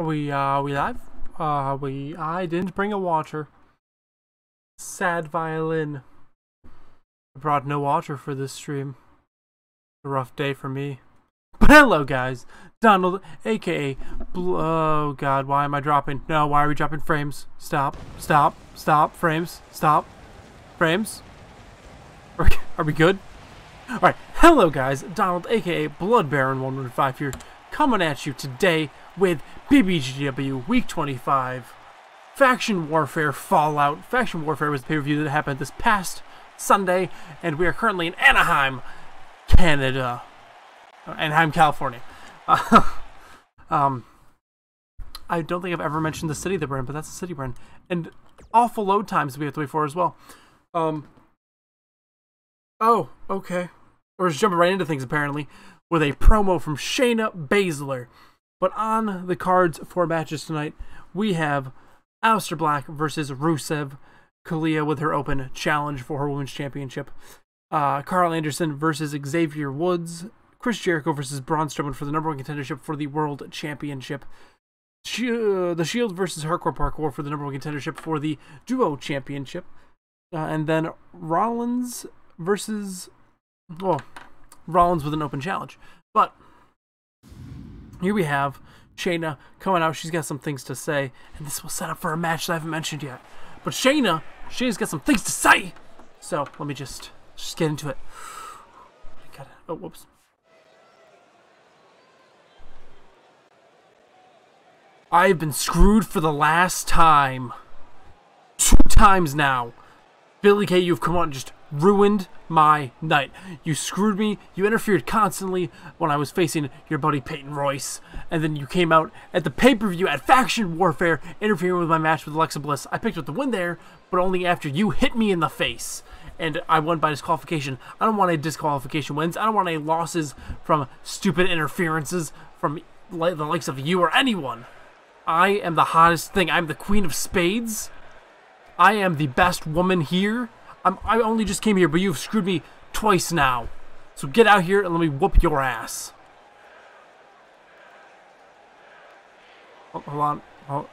We live? I didn't bring a water. Sad violin. I brought no water for this stream. A rough day for me. But hello guys, Donald, aka oh god, why am I dropping? No, why are we dropping frames? Stop, frames, stop, frames. Are we good? Alright, hello guys, Donald, aka Blood Baron 115 here, coming at you today with BBGW Week 25, Faction Warfare Fallout. Faction Warfare was the pay-per-view that happened this past Sunday, and we are currently in Anaheim, Canada. Anaheim, California. I don't think I've ever mentioned the city that we're in, but that's the city we're in. And awful load times we have to wait for as well. Oh, okay. We're just jumping right into things, apparently, with a promo from Shayna Baszler. But on the cards for matches tonight, we have Aleister Black versus Rusev. Kalia with her open challenge for her Women's Championship. Carl Anderson versus Xavier Woods. Chris Jericho versus Braun Strowman for the #1 contendership for the World Championship. The Shield versus Hardcore Parkour for the #1 contendership for the Duo Championship. And then Rollins versus... well, Rollins with an open challenge. But here we have Shayna coming out. She's got some things to say. And this will set up for a match that I haven't mentioned yet. But Shayna's got some things to say. So let me just get into it. Oh, whoops. I've been screwed for the last time. 2 times now. Billy Kay, you've come on and just ruined my night. You screwed me. You interfered constantly when I was facing your buddy Peyton Royce. And then you came out at the pay-per-view at Faction Warfare, interfering with my match with Alexa Bliss. I picked up the win there, but only after you hit me in the face. And I won by disqualification. I don't want any disqualification wins. I don't want any losses from stupid interferences from the likes of you or anyone. I am the hottest thing. I'm the Queen of Spades. I am the best woman here. I only just came here, but you've screwed me twice now. So get out here and let me whoop your ass. Hold on.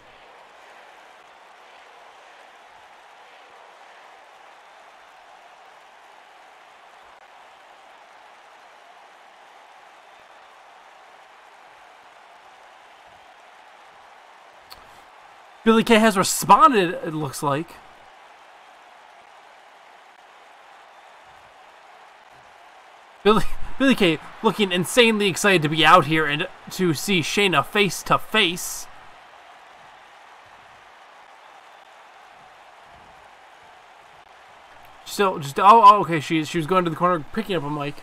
Billy Kay has responded, it looks like. Billy Kay looking insanely excited to be out here and to see Shayna face to face. Still, just okay. She was going to the corner picking up a mic.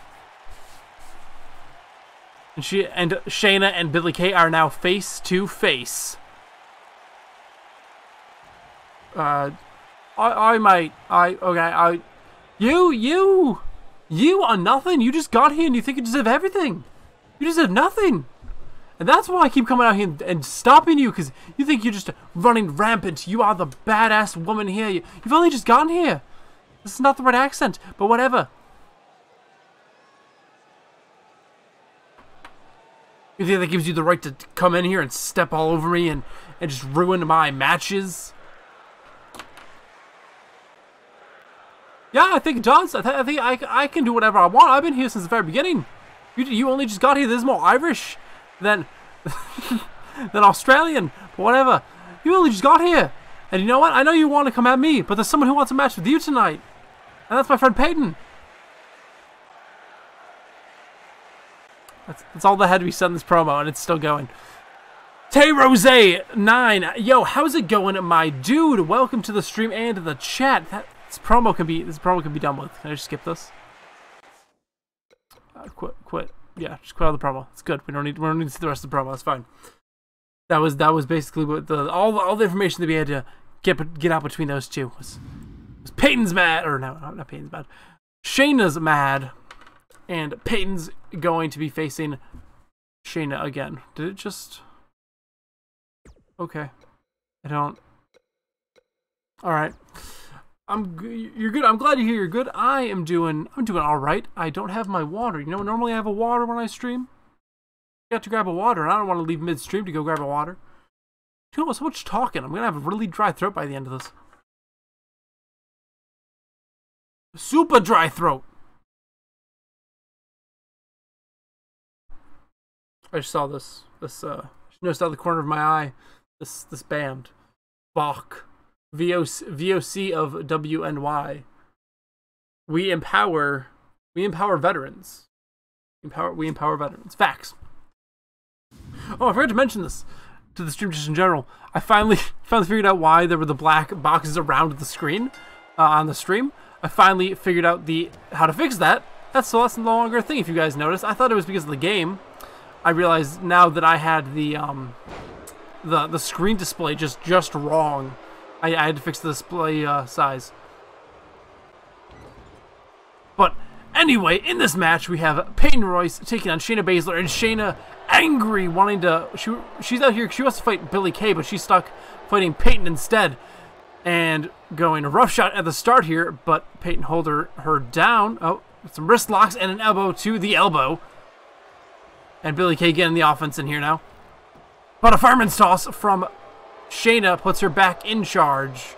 And Shayna and Billy Kay are now face to face. You are nothing. You just got here and you think you deserve everything. You deserve nothing. And that's why I keep coming out here and stopping you, because you think you're just running rampant. You are the badass woman here. You've only just gotten here. This is not the right accent, but whatever. You think that gives you the right to come in here and step all over me and just ruin my matches? Yeah, I think it does. I think I can do whatever I want. I've been here since the very beginning. You only just got here. This is more Irish than than Australian. But whatever. You only just got here. And you know what? I know you want to come at me, but there's someone who wants a match with you tonight. And that's my friend Peyton. That's all that had to be said in this promo, and it's still going. Tay Rose 9. Yo, how's it going, my dude? Welcome to the stream and to the chat. This promo can be done with. Can I just skip this? Quit. Yeah, just quit out the promo. It's good. We don't need to see the rest of the promo. It's fine. That was basically what all the information that we had to get out between those two was Peyton's mad, or no, not Peyton's mad. Shayna's mad, and Peyton's going to be facing Shayna again. Did it just? Okay. I don't. All right. You're good. I'm glad to hear you're good. I'm doing all right. I don't have my water. You know, normally I have a water when I stream. I got to grab a water, and I don't want to leave midstream to go grab a water. Doing so much talking. I'm gonna have a really dry throat by the end of this. Super dry throat. I just saw this. Noticed out of the corner of my eye. This band, Bach, VOC of WNY. We empower veterans. We empower veterans. Facts. Oh, I forgot to mention this to the stream just in general. I finally figured out why there were the black boxes around the screen on the stream. I finally figured out how to fix that. That's no longer a thing. If you guys noticed, I thought it was because of the game. I realized now that I had the screen display just wrong. I had to fix the display size. But anyway, in this match we have Peyton Royce taking on Shayna Baszler, and Shayna angry, wanting to. She's out here. She wants to fight Billie Kay, but she's stuck fighting Peyton instead, and going a rough shot at the start here. But Peyton hold her down. Oh, some wrist locks and an elbow to the elbow, and Billie Kay getting the offense in here now. But a fireman's toss from Shayna puts her back in charge.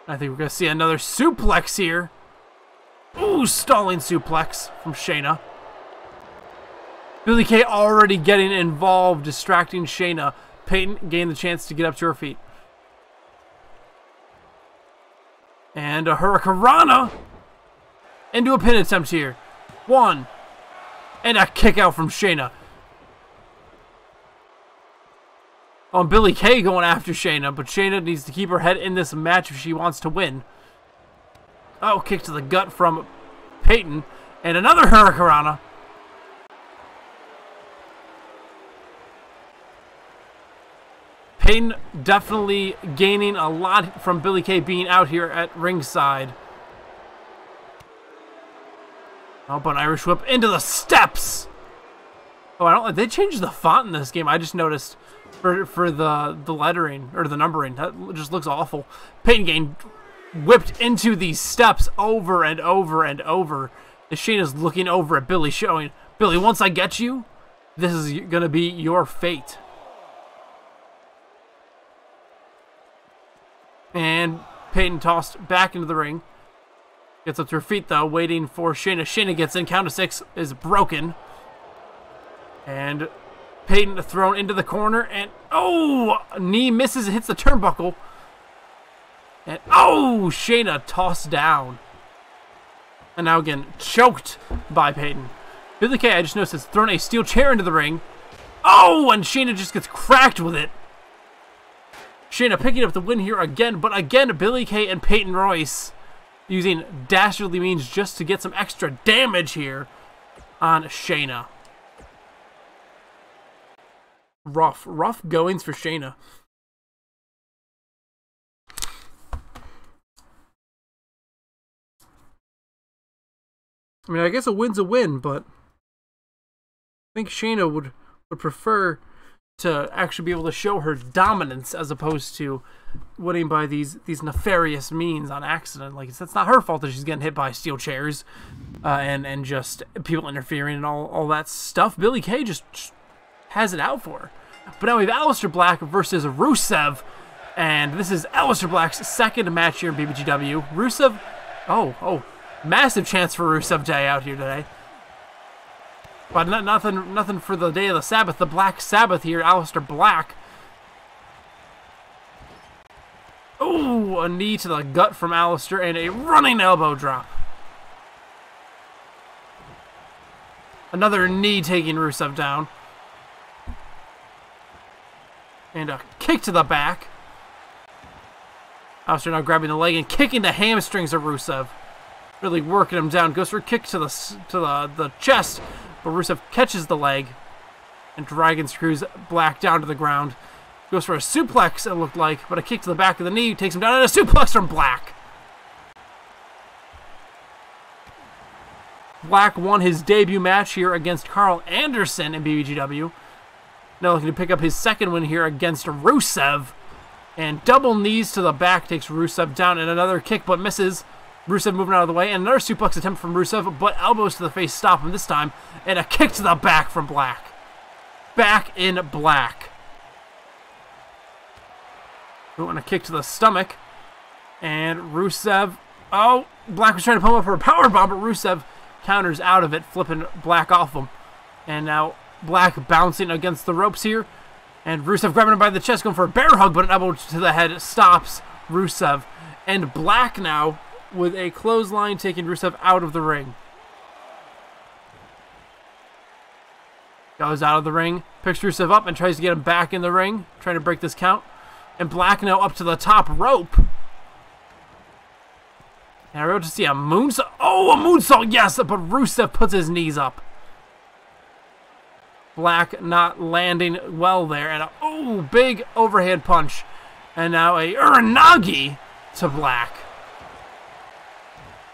I think we're going to see another suplex here. Ooh, stalling suplex from Shayna. Billie Kay already getting involved, distracting Shayna. Peyton gained the chance to get up to her feet. And a Hurricanrana into a pin attempt here. One. And a kick out from Shayna. Oh, Billie Kay going after Shayna, but Shayna needs to keep her head in this match if she wants to win. Oh, kick to the gut from Peyton. And another Hurricanrana. Peyton definitely gaining a lot from Billie Kay being out here at ringside. Oh, but an Irish whip into the steps. Oh, they changed the font in this game. I just noticed for the lettering or the numbering. That just looks awful. Peyton getting whipped into these steps over and over and over. And Shayna's looking over at Billie, showing, Billie, once I get you, this is going to be your fate. And Peyton tossed back into the ring. Gets up to her feet, though, waiting for Shayna. Shayna gets in. Count of 6 is broken. And Peyton thrown into the corner. And, oh, knee misses. Hits the turnbuckle. And, oh, Shayna tossed down. And now again, choked by Peyton. Billie Kay, I just noticed, has thrown a steel chair into the ring. Oh, and Shayna just gets cracked with it. Shayna picking up the win here again, but again, Billie Kay and Peyton Royce using dastardly means just to get some extra damage here on Shayna. Rough goings for Shayna. I mean, I guess a win's a win, but I think Shayna would prefer to actually be able to show her dominance as opposed to winning by these nefarious means on accident. Like, it's not her fault that she's getting hit by steel chairs and just people interfering and all that stuff. Billie Kay just has it out for her. But now we have Aleister Black versus Rusev, and this is Aleister Black's second match here in BBGW. Rusev, oh, massive chance for Rusev Day out here today. But nothing for the day of the Sabbath, the Black Sabbath here, Aleister Black. Oh, a knee to the gut from Aleister and a running elbow drop. Another knee taking Rusev down. And a kick to the back. Aleister now grabbing the leg and kicking the hamstrings of Rusev. Really working him down. Goes for a kick to the chest. But Rusev catches the leg and dragon screws Black down to the ground. Goes for a suplex, it looked like, but a kick to the back of the knee takes him down, and a suplex from Black. Black won his debut match here against Carl Anderson in BBGW. Now looking to pick up his second win here against Rusev. And double knees to the back takes Rusev down, and another kick but misses. Rusev moving out of the way, and another suplex attempt from Rusev, but elbows to the face stop him this time, and a kick to the back from Black. Back in Black. Ooh, and a kick to the stomach. And Rusev. Oh, Black was trying to pull up for a powerbomb, but Rusev counters out of it, flipping Black off him. And now Black bouncing against the ropes here. And Rusev grabbing him by the chest, going for a bear hug, but an elbow to the head stops Rusev. And Black now with a clothesline taking Rusev out of the ring. Goes out of the ring, picks Rusev up and tries to get him back in the ring, trying to break this count. And Black now up to the top rope. And I wrote to see a moonsault. Oh, a moonsault, yes, but Rusev puts his knees up. Black not landing well there. And a big overhand punch. And now a Uranagi to Black.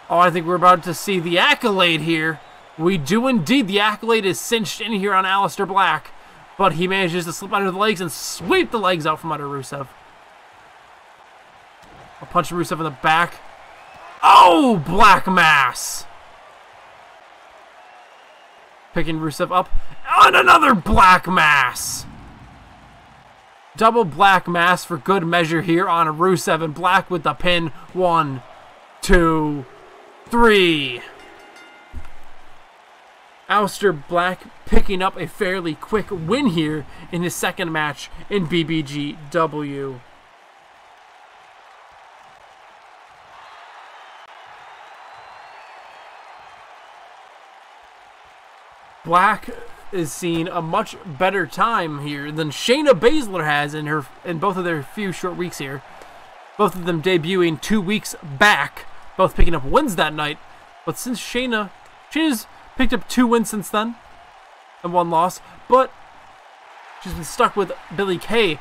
Oh, I think we're about to see the accolade here. We do indeed. The accolade is cinched in here on Aleister Black. But he manages to slip under the legs and sweep the legs out from under Rusev. I'll punch Rusev in the back. Oh, Black Mass. Picking Rusev up. And another Black Mass. Double Black Mass for good measure here on Rusev. And Black with the pin. 1, 2, 3. Aleister Black picking up a fairly quick win here in his second match in BBGW. Black is seeing a much better time here than Shayna Baszler has in both of their few short weeks here. Both of them debuting 2 weeks back, both picking up wins that night. But since Shayna's picked up 2 wins since then and 1 loss, but she's been stuck with Billie Kay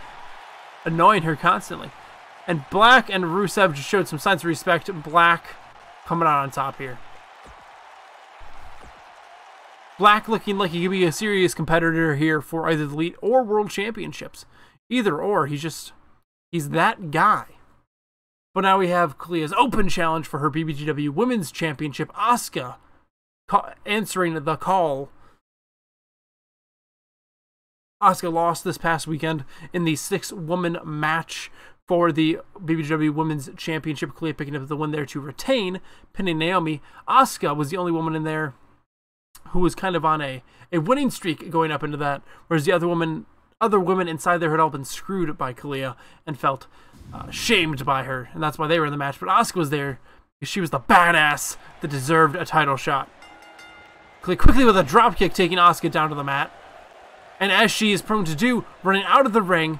annoying her constantly. And Black and Rusev just showed some signs of respect. Black coming out on top here. Black looking like he could be a serious competitor here for either the Elite or World Championships. Either or, he's that guy. But now we have Kalia's open challenge for her BBGW Women's Championship. Asuka answering the call. Asuka lost this past weekend in the 6-woman match for the BBGW Women's Championship. Kalia picking up the win there to retain, pinning Naomi. Asuka was the only woman in there who was kind of on a winning streak going up into that, whereas the other women inside there had all been screwed by Kalia and felt shamed by her, and that's why they were in the match. But Asuka was there because she was the badass that deserved a title shot. Kalia quickly with a dropkick taking Asuka down to the mat, and as she is prone to do, running out of the ring,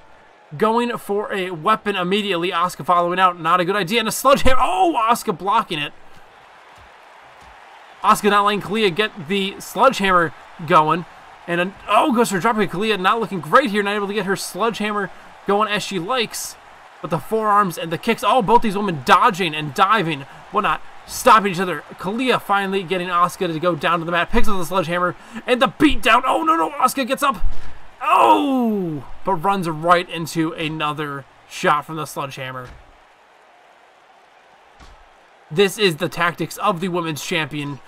going for a weapon immediately. Asuka following out, not a good idea, and a sledgehammer. Oh, Asuka blocking it. Asuka not letting Kalia get the sledgehammer going. And goes for a dropkick. Kalia not looking great here, not able to get her sledgehammer going as she likes. But the forearms and the kicks, both these women dodging and diving, whatnot, stopping each other. Kalia finally getting Asuka to go down to the mat, picks up the sledgehammer, and the beat down. Oh, no, Asuka gets up. But runs right into another shot from the sledgehammer. This is the tactics of the women's champion.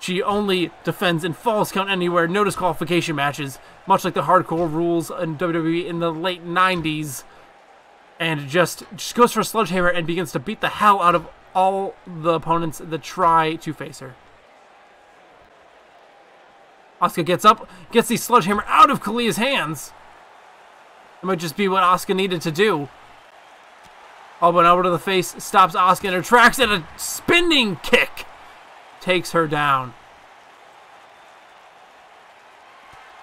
She only defends in falls count anywhere, no disqualification matches, much like the hardcore rules in WWE in the late 90s. And just goes for a sledgehammer and begins to beat the hell out of all the opponents that try to face her. Asuka gets up, gets the sledgehammer out of Kalia's hands. It might just be what Asuka needed to do. But over to the face, stops Asuka in her tracks, and a spinning kick takes her down.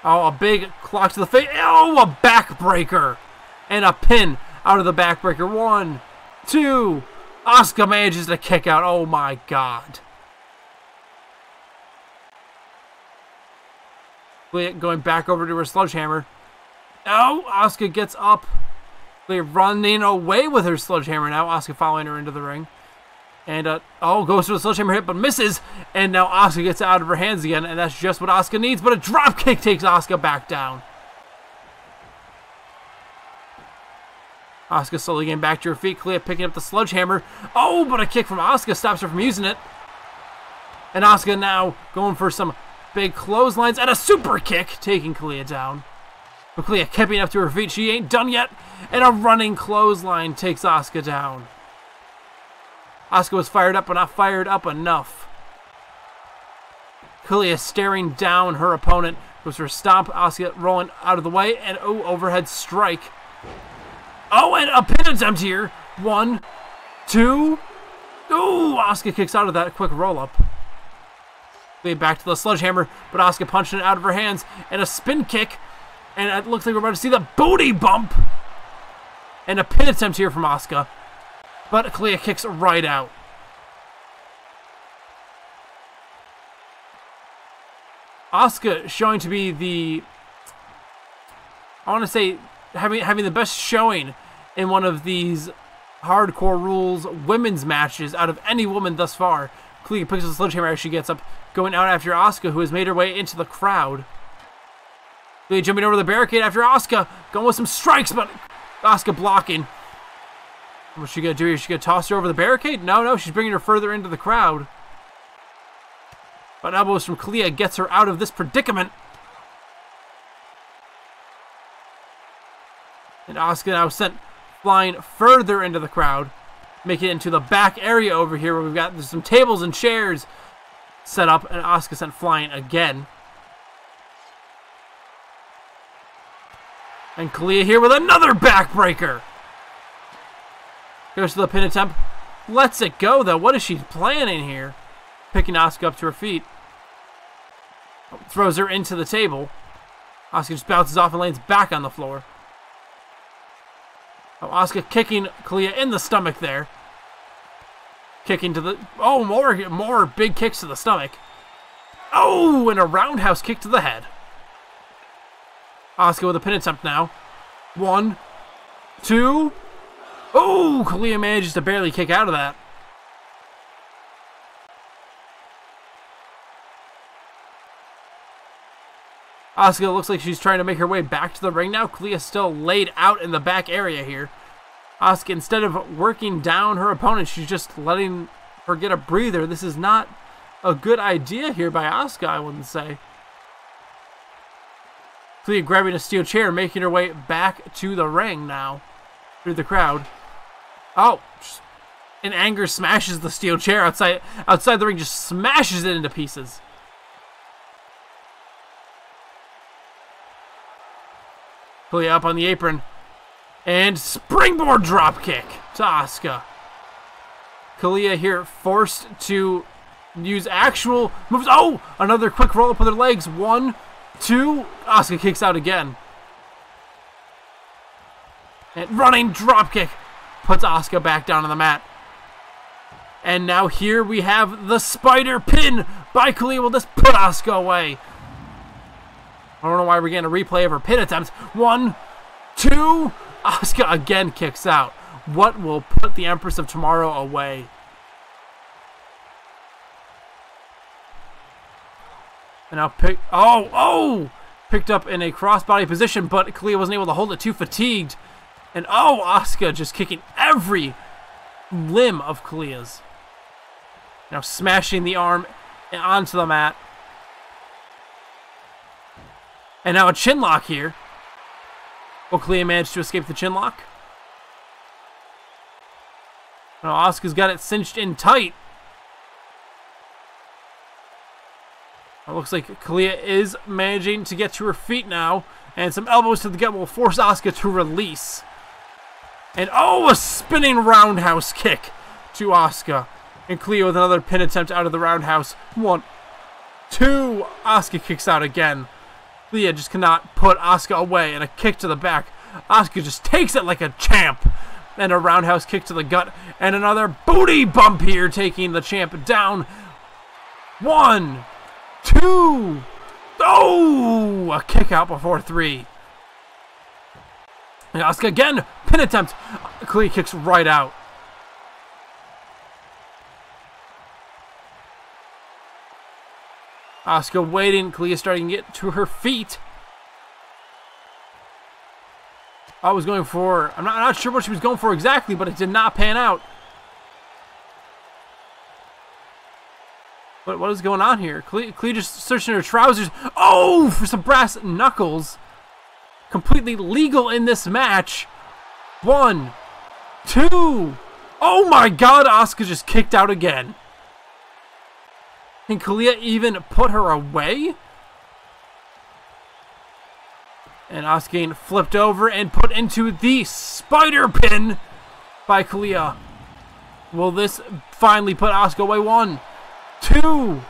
A big clock to the face. A backbreaker. And a pin out of the backbreaker. 1, 2. Asuka manages to kick out. Oh my god. Going back over to her sledgehammer. Asuka gets up. They're running away with her sledgehammer now. Asuka following her into the ring. And, goes for the sledgehammer hit, but misses. And now Asuka gets out of her hands again, and that's just what Asuka needs. But a drop kick takes Asuka back down. Asuka slowly getting back to her feet. Kalia picking up the sledgehammer. But a kick from Asuka stops her from using it. And Asuka now going for some big clotheslines and a super kick, taking Kalia down. Clea keeping up to her feet. She ain't done yet. And a running clothesline takes Asuka down. Asuka was fired up, but not fired up enough. Clea staring down her opponent. Goes for a stomp. Asuka rolling out of the way. And oh, overhead strike. Oh, and a pin attempt here. 1, 2. Ooh, Asuka kicks out of that quick roll-up. Back to the sledgehammer, but Asuka punching it out of her hands. And a spin kick. And it looks like we're about to see the booty bump. And a pin attempt here from Asuka. But Clea kicks right out. Asuka showing to be the... I want to say having the best showing in one of these Hardcore Rules women's matches out of any woman thus far. Clea picks up the sledgehammer as she gets up, going out after Asuka, who has made her way into the crowd. Clea jumping over the barricade after Asuka, going with some strikes, but Asuka blocking. What's she gonna do here? Is she gonna toss her over the barricade? No, she's bringing her further into the crowd. But elbows from Clea gets her out of this predicament. And Asuka now sent flying further into the crowd, making it into the back area over here where we've got there's some tables and chairs set up, and Asuka sent flying again. And Clea here with another backbreaker. Goes to the pin attempt. Lets it go, though. What is she planning here? Picking Asuka up to her feet. Throws her into the table. Asuka just bounces off and lands back on the floor. Oh, Asuka kicking Clea in the stomach there. Kicking to the... Oh, more big kicks to the stomach. Oh, and a roundhouse kick to the head. Asuka with a pin attempt now. 1, 2. Oh, Clea manages to barely kick out of that. Asuka looks like she's trying to make her way back to the ring now. Clea's still laid out in the back area here. Asuka, instead of working down her opponent, she's just letting her get a breather. This is not a good idea here by Asuka, I wouldn't say. Clea grabbing a steel chair, making her way back to the ring now. Through the crowd. Oh, in anger smashes the steel chair outside the ring, just smashes it into pieces. Clea up on the apron. And springboard dropkick to Asuka. Clea here forced to use actual moves. Oh, another quick roll up with her legs. 1, 2. Asuka kicks out again. And running dropkick puts Asuka back down on the mat. And now here we have the spider pin by Clea. Will this put Asuka away? I don't know why we're getting a replay of her pin attempts. 1, 2. Asuka again kicks out. What will put the Empress of Tomorrow away? And now picked up in a crossbody position, but Clea wasn't able to hold it, too fatigued. And Asuka just kicking every limb of Clea's. Now smashing the arm onto the mat. And now a chin lock here. Will Clea manage to escape the chin lock? Now Asuka's got it cinched in tight. It looks like Clea is managing to get to her feet now. And some elbows to the gut will force Asuka to release. And a spinning roundhouse kick to Asuka. And Clea with another pin attempt out of the roundhouse. 1, 2. Asuka kicks out again. Clea just cannot put Asuka away, and a kick to the back. Asuka just takes it like a champ. And a roundhouse kick to the gut. And another booty bump here, taking the champ down. 1, 2. Oh, a kick out before 3. And Asuka again, pin attempt. Clea kicks right out. Asuka waiting. Clea starting to get to her feet. I was going for... I'm not sure what she was going for exactly, but it did not pan out. What is going on here? Clea just searching her trousers. Oh, for some brass knuckles. completely legal in this match. 1, 2. Oh my god, Asuka just kicked out again. Can Kalia even put her away? And Asuka getting flipped over and put into the spider pin by Kalia. Will this finally put Asuka away? 1, 2,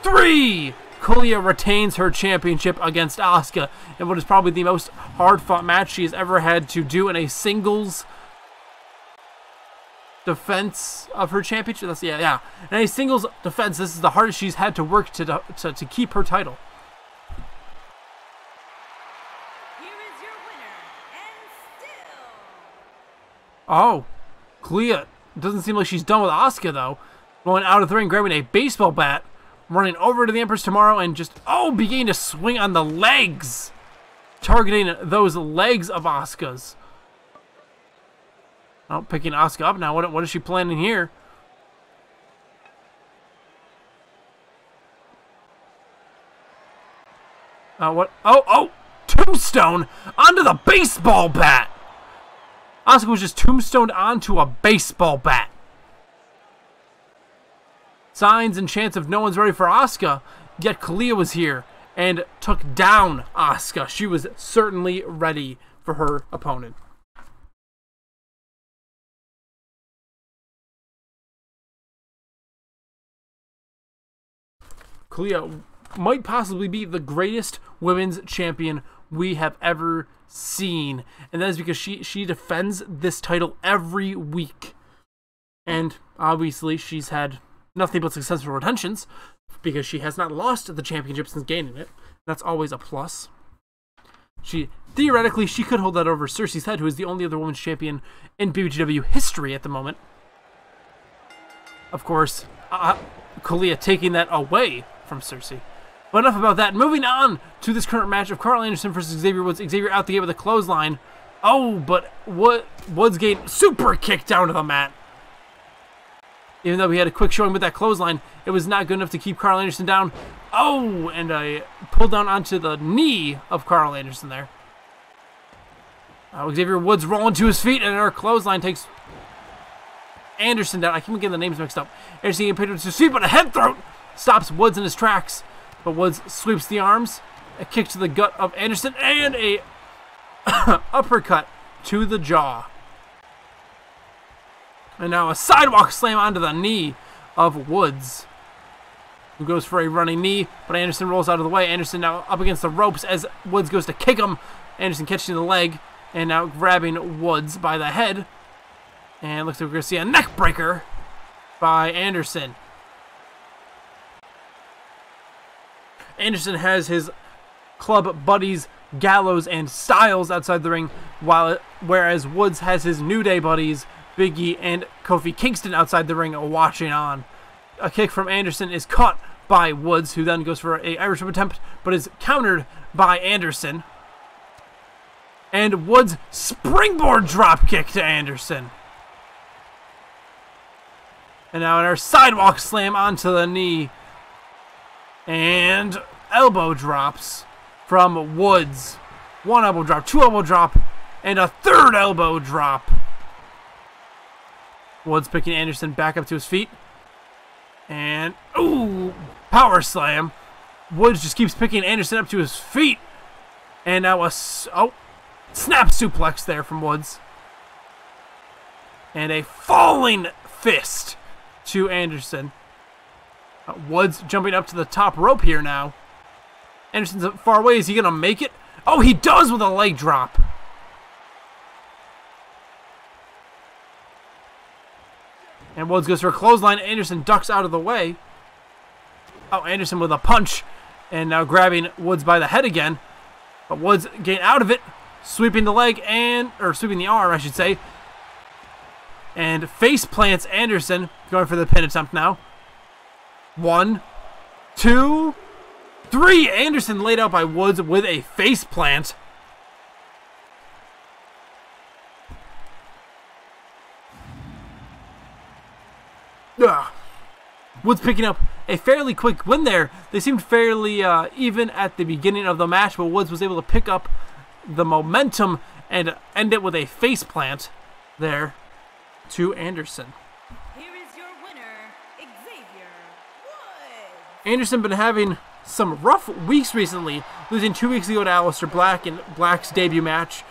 3. Kalia retains her championship against Asuka in what is probably the most hard-fought match she has ever had to do in a singles defense of her championship. Yeah. In a singles defense, this is the hardest she's had to work to keep her title. Here is your winner, and still. Oh, Kalia doesn't seem like she's done with Asuka though. Going out of the ring, grabbing a baseball bat, running over to the Empress tomorrow, and just beginning to swing on the legs, targeting those legs of Asuka's. Oh, picking Asuka up now. What is she planning here? What? Oh! Tombstone onto the baseball bat! Asuka was just tombstoned onto a baseball bat. Signs and chants of no one's ready for Asuka, yet Kalia was here and took down Asuka. She was certainly ready for her opponent. Kalia might possibly be the greatest women's champion we have ever seen, and that is because she defends this title every week. And obviously she's had nothing but successful retentions because she has not lost the championship since gaining it. That's always a plus. Theoretically, she could hold that over Cersei's head, who is the only other women's champion in BBGW history at the moment. Of course, Kalia taking that away from Cersei. But enough about that. Moving on to this current match of Carl Anderson versus Xavier Woods. Xavier out the gate with a clothesline. Oh, but Woods getting super kicked down to the mat. Even though he had a quick showing with that clothesline, it was not good enough to keep Carl Anderson down. Oh, and I pulled down onto the knee of Carl Anderson there. Xavier Woods rolling to his feet, and our clothesline takes Anderson down. I keep getting the names mixed up. Anderson getting picked up to his feet, but a head throat stops Woods in his tracks. But Woods sweeps the arms, a kick to the gut of Anderson, and a uppercut to the jaw. And now a sidewalk slam onto the knee of Woods, who goes for a running knee, but Anderson rolls out of the way. Anderson now up against the ropes as Woods goes to kick him. Anderson catching the leg, and now grabbing Woods by the head. And looks like we're going to see a neck breaker by Anderson. Anderson has his club buddies Gallows and Styles outside the ring, whereas Woods has his New Day buddies Big E and Kofi Kingston outside the ring watching on. A kick from Anderson is caught by Woods, who then goes for an Irish whip attempt, but is countered by Anderson. And Woods springboard drop kick to Anderson. And now in our sidewalk slam onto the knee. And elbow drops from Woods. One elbow drop, two elbow drop, and a third elbow drop. Woods picking Anderson back up to his feet. And, ooh, power slam. Woods just keeps picking Anderson up to his feet. And now snap suplex there from Woods. And a falling fist to Anderson. Woods jumping up to the top rope here now. Anderson's far away. Is he going to make it? Oh, he does with a leg drop. And Woods goes for a clothesline. Anderson ducks out of the way. Oh, Anderson with a punch. And now grabbing Woods by the head again. But Woods getting out of it. Sweeping the leg or sweeping the arm, I should say. And face plants Anderson. Going for the pin attempt now. 1, 2, 3. Anderson laid out by Woods with a face plant. Ugh. Woods picking up a fairly quick win there. They seemed fairly even at the beginning of the match, but Woods was able to pick up the momentum and end it with a face plant there to Anderson. Here is your winner, Xavier Woods. Anderson been having some rough weeks recently, losing 2 weeks ago to Aleister Black in Black's debut match,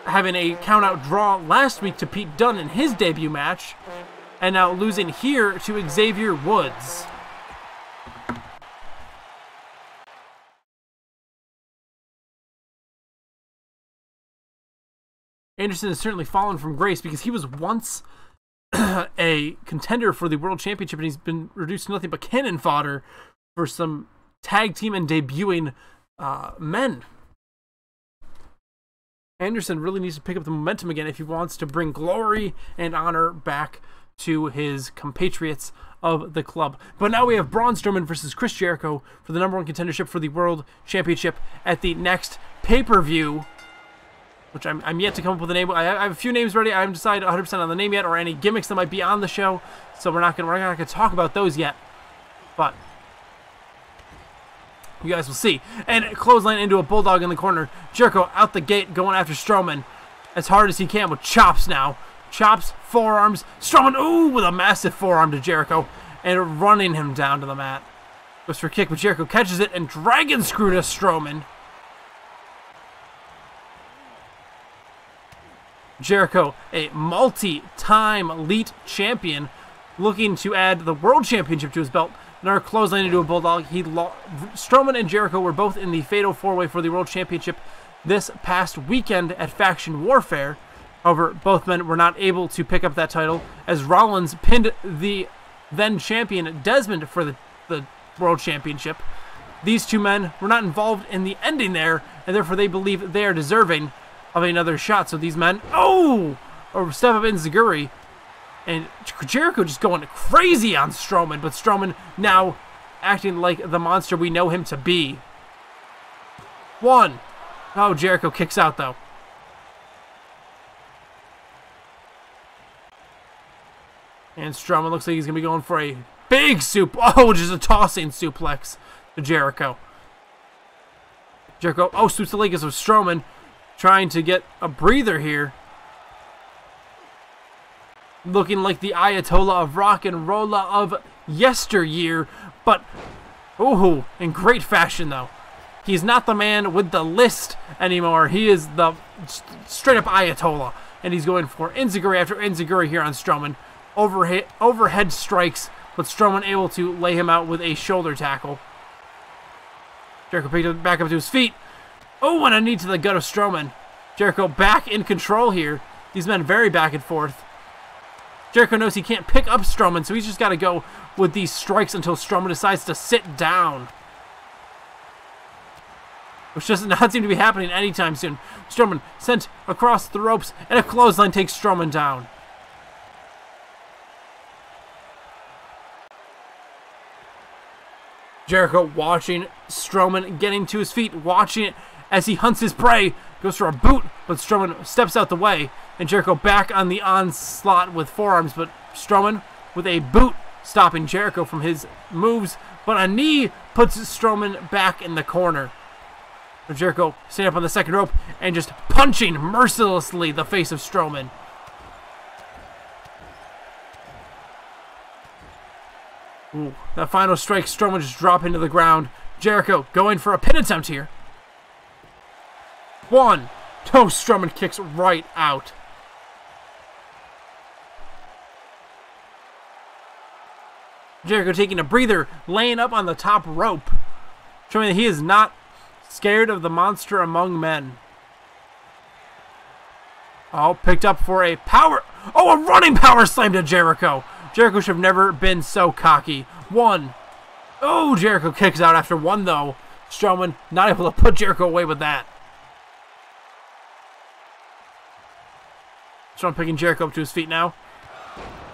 having a count-out draw last week to Pete Dunne in his debut match, and now losing here to Xavier Woods. Anderson has certainly fallen from grace because he was once a contender for the World Championship, and he's been reduced to nothing but cannon fodder for some tag team and debuting men. Anderson really needs to pick up the momentum again if he wants to bring glory and honor back to his compatriots of the club. But now we have Braun Strowman versus Chris Jericho for the #1 contendership for the World Championship at the next pay-per-view, which I'm yet to come up with a name. I have a few names ready. I haven't decided 100% on the name yet, or any gimmicks that might be on the show. So we're not gonna talk about those yet. But you guys will see. And clothesline into a bulldog in the corner. Jericho out the gate going after Strowman as hard as he can with chops now. Chops, forearms. Strowman, ooh, with a massive forearm to Jericho and running him down to the mat. Goes for a kick, but Jericho catches it and dragon screw to Strowman. Jericho, a multi-time elite champion, looking to add the World Championship to his belt. Another clothesline into a bulldog. Strowman and Jericho were both in the Fatal 4-Way for the World Championship this past weekend at Fasction Warfare. However, both men were not able to pick up that title as Rollins pinned the then champion Desmond for the World Championship. These two men were not involved in the ending there, and therefore they believe they are deserving of another shot. So these men, or step up enziguri, and Jericho just going crazy on Strowman, but Strowman now acting like the monster we know him to be. One. Oh, Jericho kicks out though. And Strowman looks like he's going to be going for a big just a tossing suplex to Jericho. Jericho, sweeps the leg of Strowman, trying to get a breather here. Looking like the Ayatollah of rock and roll of yesteryear, but in great fashion though. He's not the man with the list anymore. He is the straight up Ayatollah, and he's going for enziguri after enziguri here on Strowman. Overhead strikes, but Strowman able to lay him out with a shoulder tackle. Jericho picked him back up to his feet. And a knee to the gut of Strowman. Jericho back in control here. These men very back and forth. Jericho knows he can't pick up Strowman, so he's just got to go with these strikes until Strowman decides to sit down, which does not seem to be happening anytime soon. Strowman sent across the ropes, and a clothesline takes Strowman down. Jericho watching Strowman getting to his feet, watching it as he hunts his prey, goes for a boot, but Strowman steps out the way, and Jericho back on the onslaught with forearms, but Strowman with a boot stopping Jericho from his moves, but a knee puts Strowman back in the corner. Jericho staying up on the second rope and just punching mercilessly the face of Strowman. That final strike, Strowman just dropping to the ground. Jericho going for a pin attempt here. One. Strowman kicks right out. Jericho taking a breather, laying up on the top rope, showing that he is not scared of the monster among men. Picked up for a power. A running power slam to Jericho. Jericho should have never been so cocky. One. Jericho kicks out after one, though. Strowman not able to put Jericho away with that. Strowman picking Jericho up to his feet now.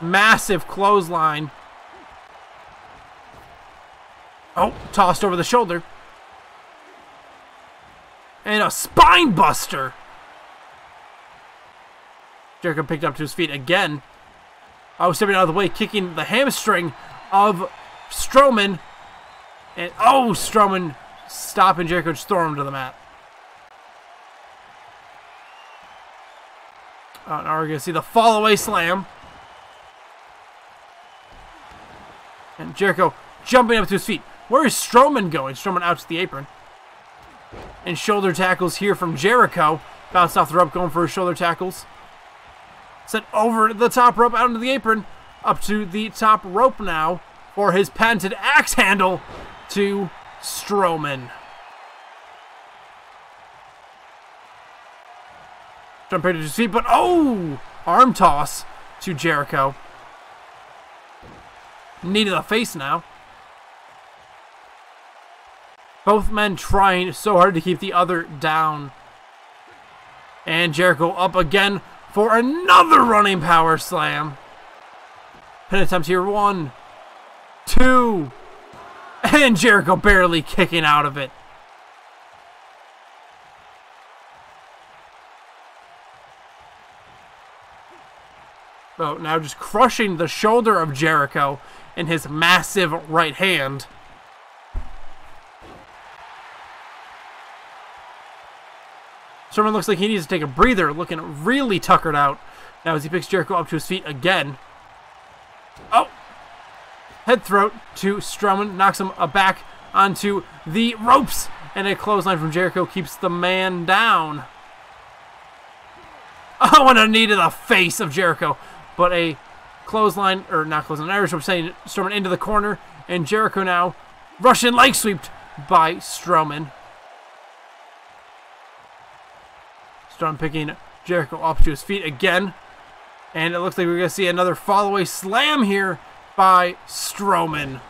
Massive clothesline. Tossed over the shoulder. And a spine buster. Jericho picked up to his feet again. Stepping out of the way, kicking the hamstring of Strowman. And Strowman stopping Jericho, just throwing him to the mat. Now we're going to see the fall away slam. And Jericho jumping up to his feet. Where is Strowman going? Strowman out to the apron. And shoulder tackles here from Jericho. Bounced off the rope, going for his shoulder tackles. Sent over the top rope, out into the apron. Up to the top rope now for his patented axe handle to Strowman. Jumping to his feet, but oh! Arm toss to Jericho. Knee to the face now. Both men trying so hard to keep the other down. And Jericho up again for another running power slam. Pin attempt here. 1, 2. And Jericho barely kicking out of it. Oh, now just crushing the shoulder of Jericho in his massive right hand. Strowman looks like he needs to take a breather, looking really tuckered out. Now as he picks Jericho up to his feet again. Oh! Head throat to Strowman, knocks him back onto the ropes. And a clothesline from Jericho keeps the man down. Oh, and a knee to the face of Jericho. But a clothesline, or not clothesline, Irish rope sending Strowman into the corner. And Jericho now Russian leg sweeped by Strowman. Strowman picking Jericho up to his feet again. And it looks like we're going to see another fall-away slam here by Strowman.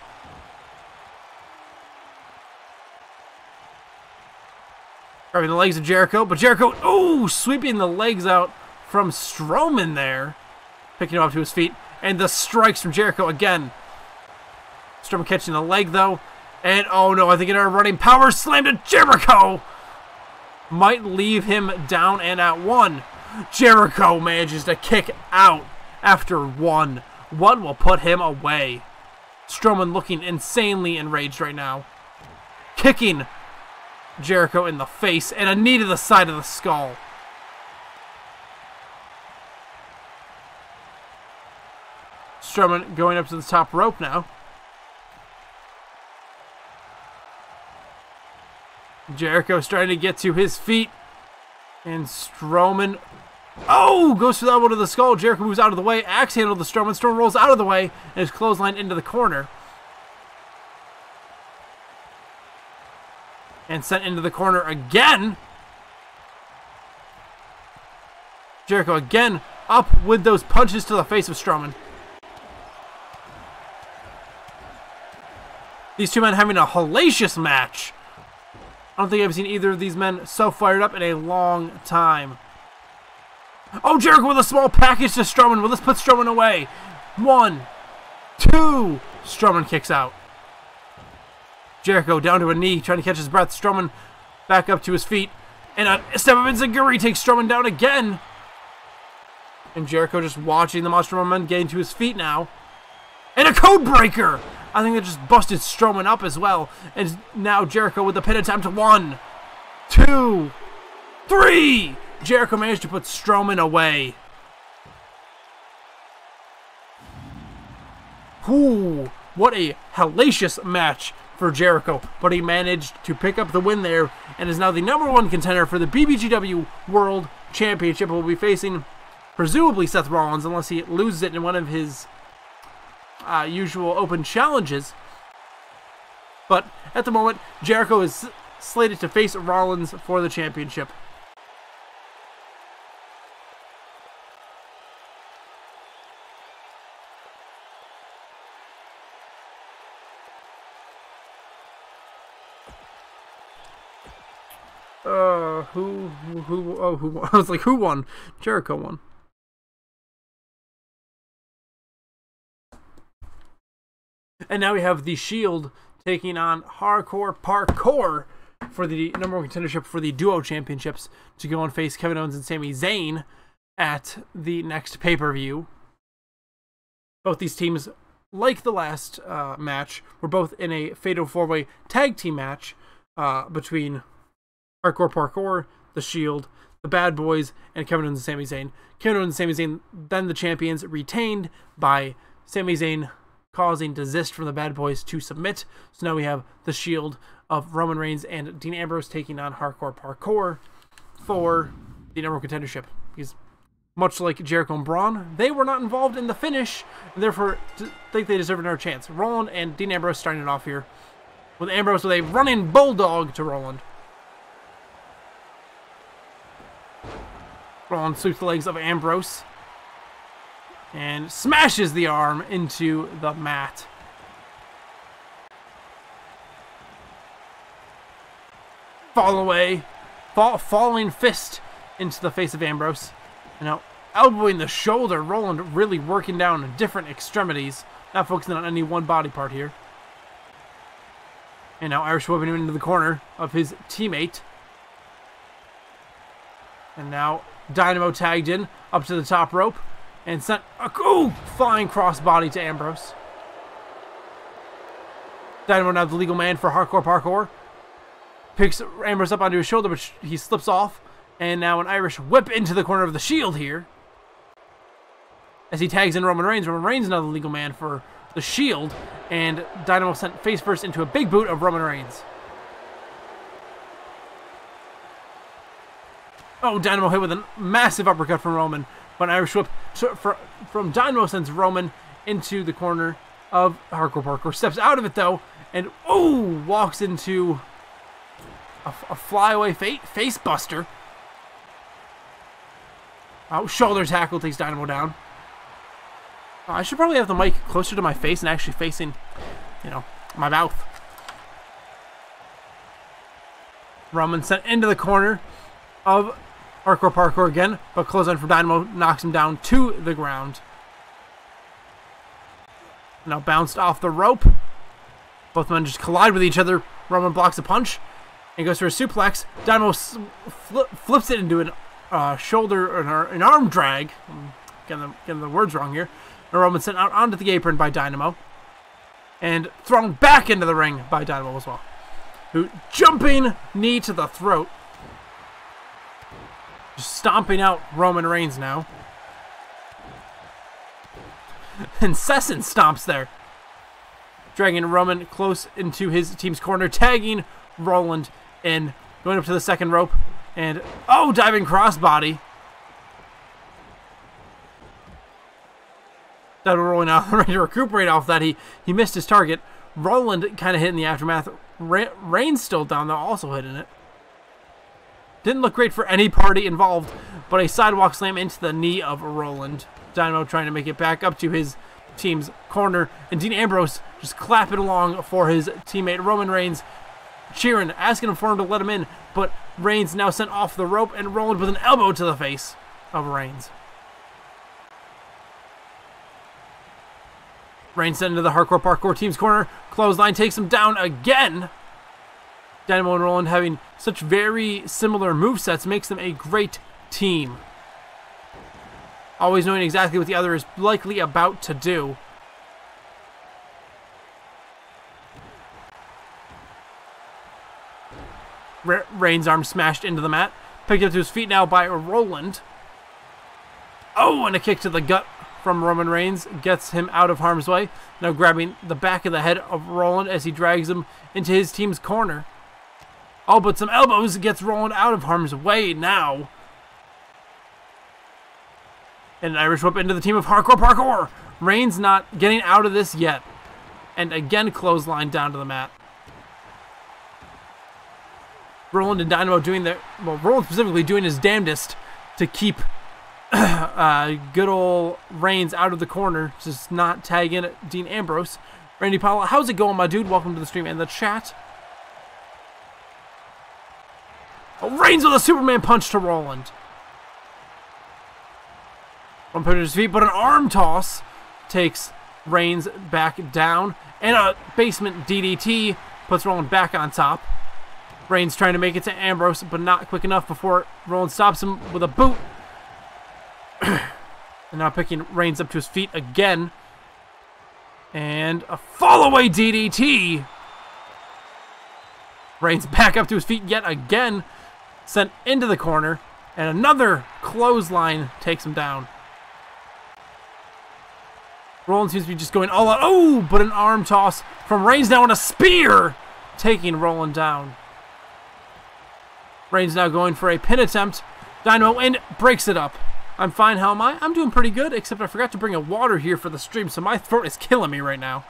Grabbing the legs of Jericho, but Jericho, oh, sweeping the legs out from Strowman there. Picking him up to his feet. And the strikes from Jericho again. Strowman catching the leg, though. And, oh no, I think another running power slam to Jericho might leave him down and at 1. Jericho manages to kick out after 1. 1 will put him away. Strowman looking insanely enraged right now. Kicking Jericho in the face and a knee to the side of the skull. Strowman going up to the top rope now. Jericho starting to get to his feet. And Strowman, oh, goes for the elbow to the skull. Jericho moves out of the way. Axe handle to Strowman. Strowman rolls out of the way and is clotheslined into the corner. And sent into the corner again. Jericho again up with those punches to the face of Strowman. These two men having a hellacious match. I don't think I've seen either of these men so fired up in a long time. Oh, Jericho with a small package to Strowman. Will this put Strowman away? 1, 2. Strowman kicks out. Jericho down to a knee, trying to catch his breath. Strowman back up to his feet. And a step of enziguri takes Strowman down again. And Jericho just watching the Monster Man getting to his feet now. And a code breaker! I think that just busted Strowman up as well. And now Jericho with the pin attempt. 1, 2, 3. Jericho managed to put Strowman away. Ooh, what a hellacious match for Jericho. But he managed to pick up the win there and is now the #1 contender for the BBGW World Championship. Will be facing presumably Seth Rollins unless he loses it in one of his usual open challenges. But at the moment, Jericho is slated to face Rollins for the championship. Who won? I was like, who won? Jericho won. And now we have the Shield taking on Hardcore Parkour for the #1 contendership for the Duo Championships to go and face Kevin Owens and Sami Zayn at the next pay-per-view. Both these teams, like the last match, were both in a Fatal 4-Way tag team match between Hardcore Parkour, the Shield, the Bad Boys and Kevin Owens and Sami Zayn. Kevin Owens and Sami Zayn, then the champions, retained by Sami Zayn causing desist from the Bad Boys to submit. So now we have the Shield of Roman Reigns and Dean Ambrose taking on Hardcore Parkour for the number one contendership. Because much like Jericho and Braun, they were not involved in the finish, and therefore think they deserve another chance. Roland and Dean Ambrose starting it off here, with Ambrose with a running bulldog to Roland. Roland sweeps the legs of Ambrose and smashes the arm into the mat. Falling fist into the face of Ambrose. And now elbowing the shoulder, Roland really working down different extremities, not focusing on any one body part here. And now Irish whipping him into the corner of his teammate. And now Dynamo tagged in up to the top rope and sent a flying crossbody to Ambrose. Dynamo now the legal man for Hardcore Parkour. Picks Ambrose up onto his shoulder, but he slips off. And now an Irish whip into the corner of the Shield here. As he tags in Roman Reigns. Roman Reigns now the legal man for the Shield. And Dynamo sent face first into a big boot of Roman Reigns. Oh, Dynamo hit with a massive uppercut from Roman. But an Irish whip from Dynamo sends Roman into the corner of Hardcore Parkour. Steps out of it though. And walks into a flyaway face buster. Shoulder tackle takes Dynamo down. I should probably have the mic closer to my face and actually facing, my mouth. Roman sent into the corner of Hardcore Parkour again, but clothesline from Dynamo knocks him down to the ground. Now bounced off the rope. Both men just collide with each other. Roman blocks a punch and goes for a suplex. Dynamo flips it into an shoulder or an arm drag. I'm getting the words wrong here. And Roman sent out onto the apron by Dynamo and thrown back into the ring by Dynamo as well. Who jumping knee to the throat. Just stomping out Roman Reigns now. Incessant stomps there. Dragging Roman close into his team's corner, tagging Roland in, going up to the second rope. And, diving crossbody. Dynamo rolling out, ready to recuperate off that. He missed his target. Roland kind of hit in the aftermath. Reigns still down, though, also hitting it. Didn't look great for any party involved, but a sidewalk slam into the knee of Roland. Dynamo trying to make it back up to his team's corner. And Dean Ambrose just clapping along for his teammate Roman Reigns. Cheering, asking him for him to let him in, but Reigns now sent off the rope and Roland with an elbow to the face of Reigns. Reigns sent into the Hardcore Parkour team's corner. Clothesline takes him down again. Dynamo and Roland having such very similar movesets makes them a great team. Always knowing exactly what the other is likely about to do. Reigns' arm smashed into the mat. Picked up to his feet now by Roland. And a kick to the gut from Roman Reigns gets him out of harm's way. Now grabbing the back of the head of Roland as he drags him into his team's corner. But some elbows gets Roland out of harm's way now. And an Irish whip into the team of Hardcore Parkour. Reigns not getting out of this yet. And again clothesline down to the mat. Roland and Dynamo Roland specifically doing his damnedest to keep good old Reigns out of the corner, just not tag in at Dean Ambrose. Randy Powell, how's it going, my dude? Welcome to the stream and the chat. Reigns with a Superman punch to Roland. Roland put his feet, but an arm toss takes Reigns back down, and a basement DDT puts Roland back on top. Reigns trying to make it to Ambrose, but not quick enough before Roland stops him with a boot. And now picking Reigns up to his feet again. And a fall-away DDT. Reigns back up to his feet yet again. Sent into the corner. And another clothesline takes him down. Roland seems to be just going all out. Oh, but an arm toss from Reigns now, and a spear taking Roland down. Reigns now going for a pin attempt. Dynamo and breaks it up. I'm fine, how am I? I'm doing pretty good, except I forgot to bring a water here for the stream, so my throat is killing me right now.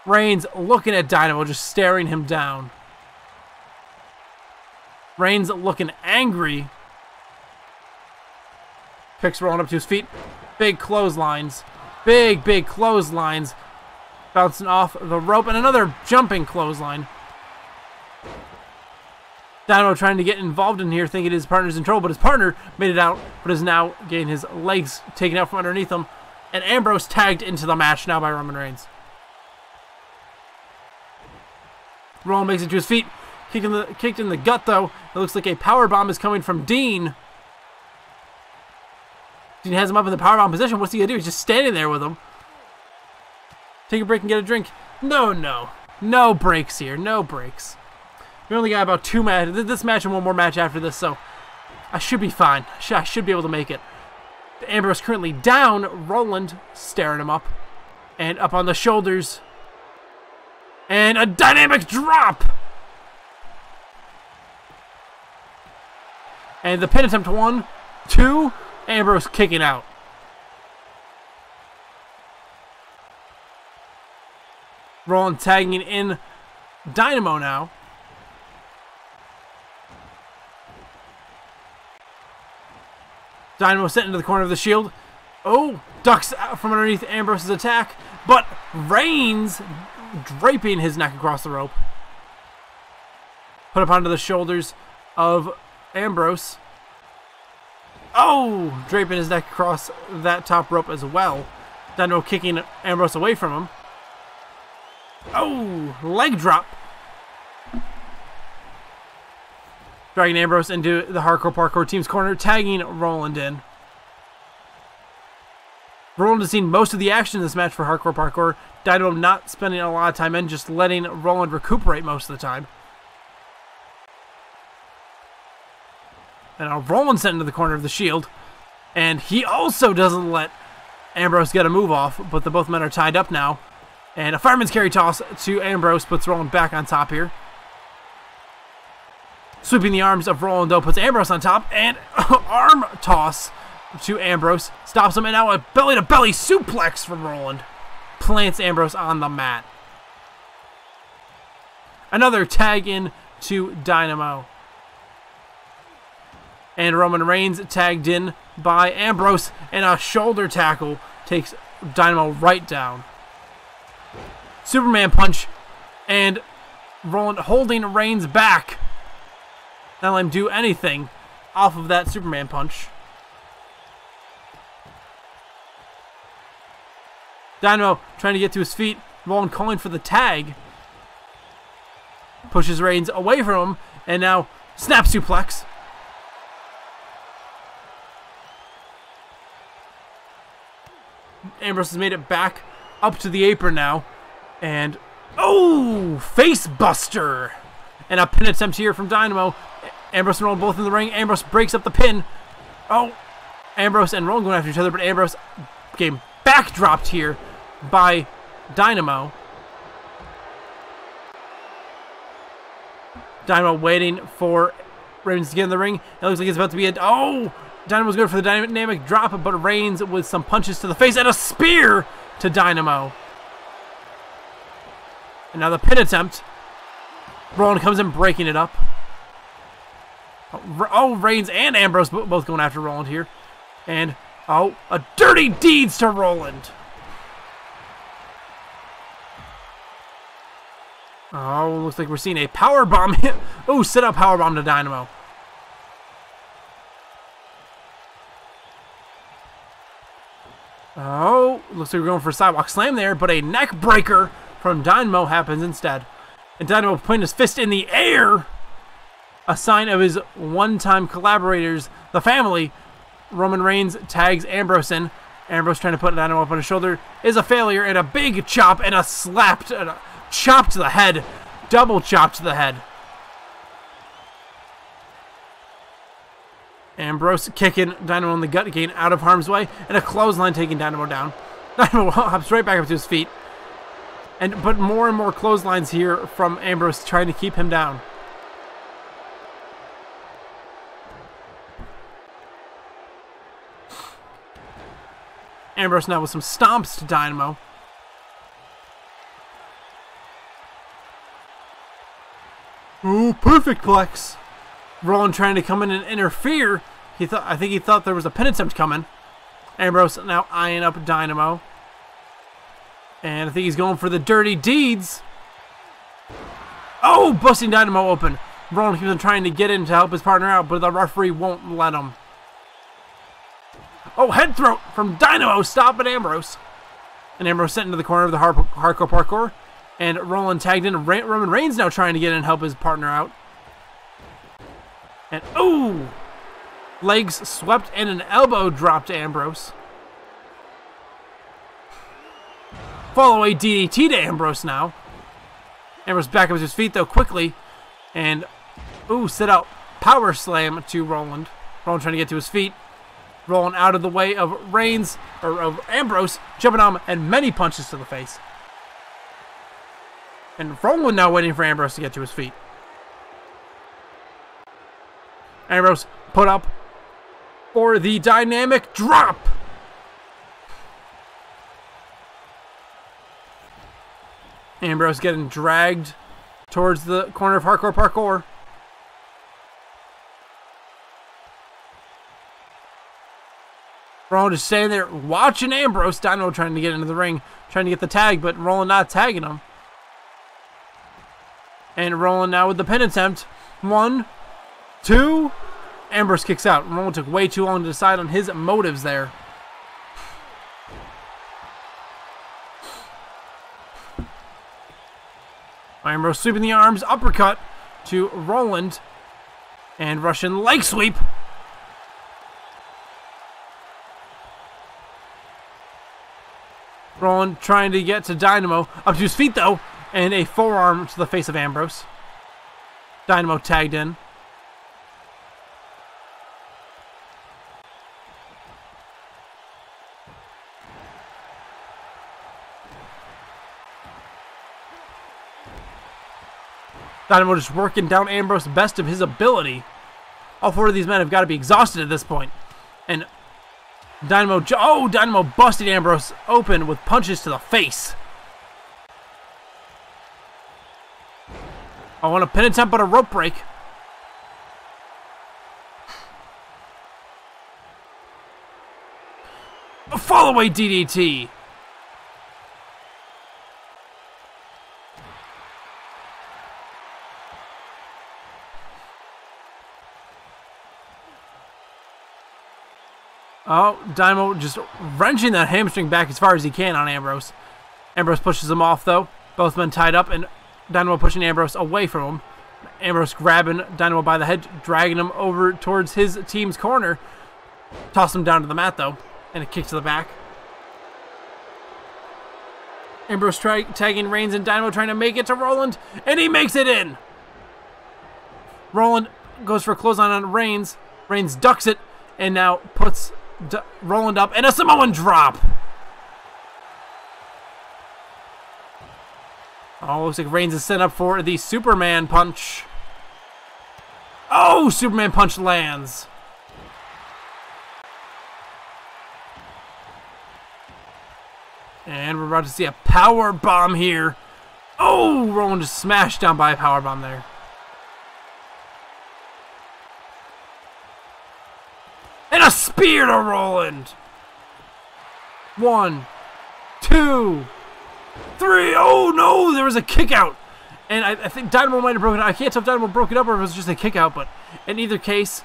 Reigns looking at Dynamo, just staring him down. Reigns looking angry. Picks Roland up to his feet. Big clotheslines. Big clotheslines. Bouncing off the rope, and another jumping clothesline. Dynamo trying to get involved in here, thinking his partner's in trouble, but his partner made it out, but is now getting his legs taken out from underneath him. And Ambrose tagged into the match now by Roman Reigns. Roland makes it to his feet. Kicked in the gut, though. It looks like a powerbomb is coming from Dean. Dean has him up in the powerbomb position. What's he going to do? He's just standing there with him. Take a break and get a drink. No. No breaks here. No breaks. We only got about 2 matches. This match and one more match after this, so I should be fine. I should be able to make it. Ambrose currently down. Roland staring him up. And up on the shoulders. And a dynamic drop! And the pin attempt 1, 2, Ambrose kicking out. Roland tagging in Dynamo now. Dynamo sent into the corner of the Shield. Oh, ducks out from underneath Ambrose's attack. But Reigns draping his neck across the rope. Put up onto the shoulders of Ambrose. Oh, draping his neck across that top rope as well. Dynamo kicking Ambrose away from him. Oh, leg drop. Dragging Ambrose into the Hardcore Parkour team's corner, tagging Roland in. Roland has seen most of the action in this match for Hardcore Parkour. Dynamo not spending a lot of time in, just letting Roland recuperate most of the time. And now Roland sent into the corner of the Shield. And he also doesn't let Ambrose get a move off, but the both men are tied up now. And a fireman's carry toss to Ambrose puts Roland back on top here. Sweeping the arms of Roland, though, puts Ambrose on top. And arm toss to Ambrose. Stops him, and now a belly-to-belly suplex from Roland. Plants Ambrose on the mat. Another tag in to Dynamo. And Roman Reigns tagged in by Ambrose. And a shoulder tackle takes Dynamo right down. Superman punch. And Roland holding Reigns back. Not let him do anything off of that Superman punch. Dynamo trying to get to his feet. Roland calling for the tag. Pushes Reigns away from him. And now snap suplex. Ambrose has made it back up to the apron now. And, oh, face buster. And a pin attempt here from Dynamo. Ambrose and Roland both in the ring. Ambrose breaks up the pin. Oh, Ambrose and Roland going after each other, but Ambrose getting backdropped here by Dynamo. Dynamo waiting for Reigns to get in the ring. It looks like it's about to be a... Oh! Dynamo's going for the dynamic drop, but Reigns with some punches to the face and a spear to Dynamo. And now the pin attempt. Roland comes in breaking it up. Oh, Reigns and Ambrose both going after Roland here. And, oh, a dirty deeds to Roland. Oh, looks like we're seeing a powerbomb hit. Oh, sit up powerbomb to Dynamo. Oh, looks like we're going for a sidewalk slam there, but a neck breaker from Dynamo happens instead. And Dynamo putting his fist in the air. A sign of his one-time collaborators, the family. Roman Reigns tags Ambrose in. Ambrose trying to put Dynamo up on his shoulder is a failure, and a big chop and a slap, and a chop to the head. Double chop to the head. Ambrose kicking Dynamo in the gut, getting out of harm's way, and a clothesline taking Dynamo down. Dynamo hops right back up to his feet. But more and more clotheslines here from Ambrose trying to keep him down. Ambrose now with some stomps to Dynamo. Ooh, perfect plex. Roland trying to come in and interfere. I think he thought there was a pin attempt coming. Ambrose now eyeing up Dynamo. And I think he's going for the dirty deeds. Oh, busting Dynamo open. Roland keeps on trying to get in to help his partner out, but the referee won't let him. Oh, head throat from Dynamo, stopping Ambrose. And Ambrose sent into the corner of the hardcore parkour. And Roland tagged in. Roman Reigns now trying to get in and help his partner out. And, ooh! Legs swept and an elbow drop to Ambrose. Fall away DDT to Ambrose now. Ambrose back up to his feet though quickly. And, ooh, sit out power slam to Roland. Roland trying to get to his feet. Roland out of the way of Reigns, or of Ambrose, jumping on him, and many punches to the face. And Roland now waiting for Ambrose to get to his feet. Ambrose put up for the dynamic drop. Ambrose getting dragged towards the corner of hardcore parkour. Roland just standing there watching Ambrose. Dynamo trying to get into the ring, trying to get the tag, but Roland not tagging him. And Roland now with the pin attempt. 1, 2. Ambrose kicks out. Roland took way too long to decide on his motives there. Ambrose sweeping the arms. Uppercut to Roland. And Russian leg sweep. Roland trying to get to Dynamo. Up to his feet though. And a forearm to the face of Ambrose. Dynamo tagged in. Dynamo just working down Ambrose best of his ability. All 4 of these men have got to be exhausted at this point. And Dynamo busted Ambrose open with punches to the face. I want a pin attempt but a rope break. A fall away DDT. Oh, Dynamo just wrenching that hamstring back as far as he can on Ambrose. Ambrose pushes him off, though. Both men tied up, and Dynamo pushing Ambrose away from him. Ambrose grabbing Dynamo by the head, dragging him over towards his team's corner. Toss him down to the mat, though, and a kick to the back. Ambrose tagging Reigns and Dynamo trying to make it to Roland, and he makes it in! Roland goes for a clothesline on Reigns. Reigns ducks it, and now puts Roland up, and a Samoan drop. Oh, looks like Reigns is set up for the Superman punch. Oh, Superman punch lands. And we're about to see a power bomb here. Oh, Roland just smashed down by a power bomb there. And a spear to Roland. 1, 2, 3. Oh no, there was a kick out. And I think Dynamo might have broken it. I can't tell if Dynamo broke it up or if it was just a kick out, but in either case,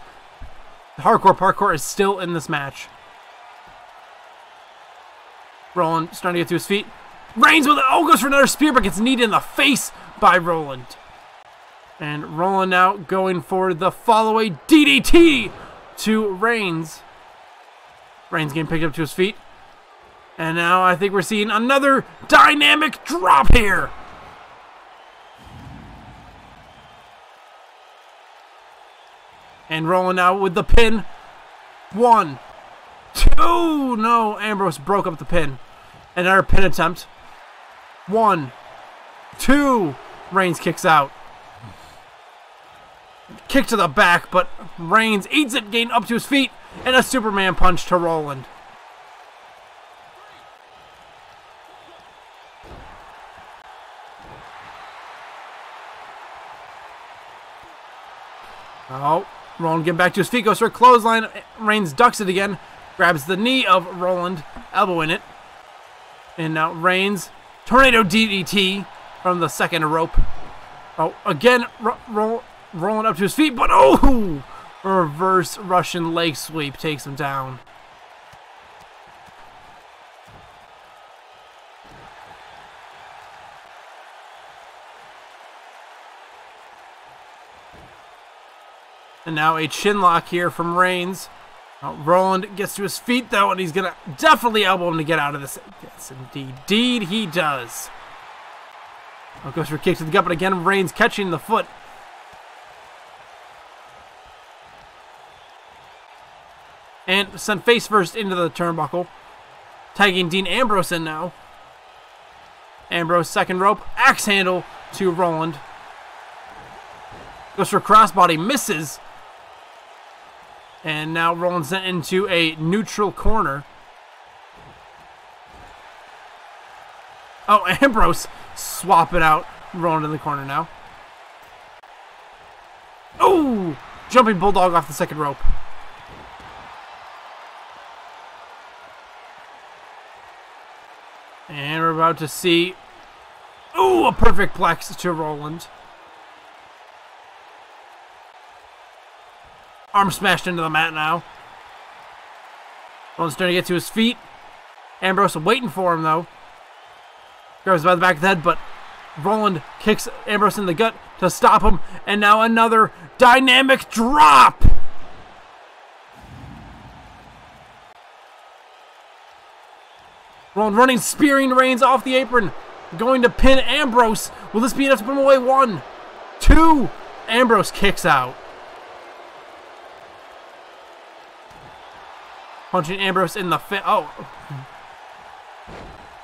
hardcore parkour is still in this match. Roland starting to get to his feet. Reigns with it. Oh, goes for another spear, but gets kneed in the face by Roland. And Roland now going for the follow-away DDT to Reigns. Reigns getting picked up to his feet. And now I think we're seeing another dynamic drop here. And Roland now with the pin 1, 2. No, Ambrose broke up the pin. Another pin attempt. 1, 2. Reigns kicks out. Kick to the back, but Reigns eats it, getting up to his feet, and a Superman punch to Roland. Oh, Roland getting back to his feet, goes for a clothesline. Reigns ducks it again, grabs the knee of Roland, elbowing it. And now Reigns, tornado DDT from the second rope. Oh, again, Roland up to his feet, but oh! Reverse Russian leg sweep takes him down. And now a chin lock here from Reigns. Roland gets to his feet, though, and he's going to definitely elbow him to get out of this. Yes, indeed he does. Goes for a kick to the gut, but again, Reigns catching the foot. And sent face first into the turnbuckle. Tagging Dean Ambrose in now. Ambrose, second rope. Axe handle to Roland. Goes for a crossbody, misses. And now Roland sent into a neutral corner. Oh, Ambrose swapping out Roland in the corner now. Oh! Jumping Bulldog off the second rope. And we're about to see... Ooh, a perfect plex to Roland. Arm smashed into the mat now. Roland's starting to get to his feet. Ambrose waiting for him, though. Grabs by the back of the head, but Roland kicks Ambrose in the gut to stop him. And now another dynamic drop! Roland running, spearing Reigns off the apron. Going to pin Ambrose. Will this be enough to put him away? 1, 2. Ambrose kicks out. Punching Ambrose in the face. Oh.